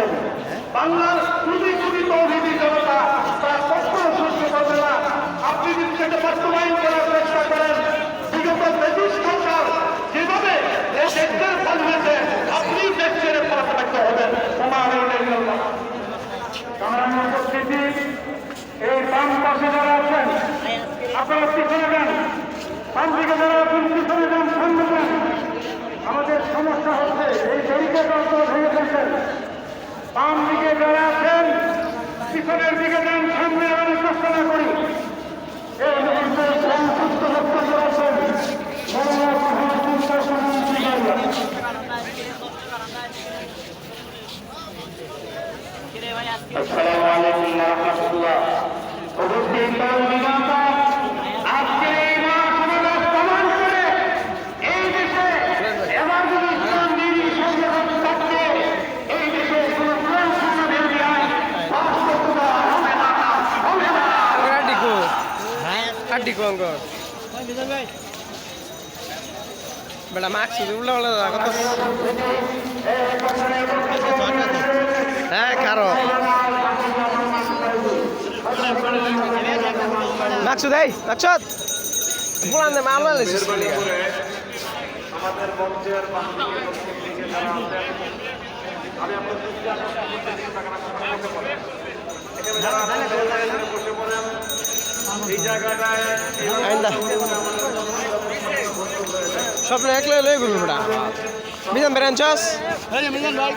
করছেন। বাংলার কোটি কোটি তৌহিদি জনতা তারা কখনো সহ্য করবে না। আপনি যদি সেটা বাস্তবায়ন করার চেষ্টা করেন, বিগত ব্রিটিশ সরকার যেভাবে দেশের চালিয়েছে আপনি দেশ ছেড়ে পালাতে হবেন। উপস্থিতি এই বাম পাশে যারা আছেন আপনারা পিছনে যান, বাম দিকে যারা আছেন পিছনে যান, সামনে যান। আমাদের সমস্যা হচ্ছে এই ব্যারিকেড ভেঙে ফেলছেন। বাম দিকে যারা আছেন পিছনের দিকে যান, সামনে আনার চেষ্টা না করি। এই মুহূর্তে সংযুক্ত বক্তব্য আছেন আসসালামু আলাইকুম ওয়া রাহমাতুল্লাহ। উপস্থিত বাংলাদেশ আজকে এই মহাসমাবেশ প্রমাণ করে এই দেশে এবার যদি ইসলাম বিরোধী সংগঠন থাকতে এই দেশে কোনো কোন বিরোধী আইন বাস্তবতা হবে না, হবে না। বেটা মাস্ক উল্টা উল্টা কথা হ্যাঁ কারো মাকসুদ এই মাকসুদ পুরান দে মামলা লেছিস আমাদের মঞ্চের আমি আপনার বসে পড়েন এই জায়গাটায় স্বপ্ন একলে লই গুলো বেটা মিজান বেরানচাস মিজান ভাই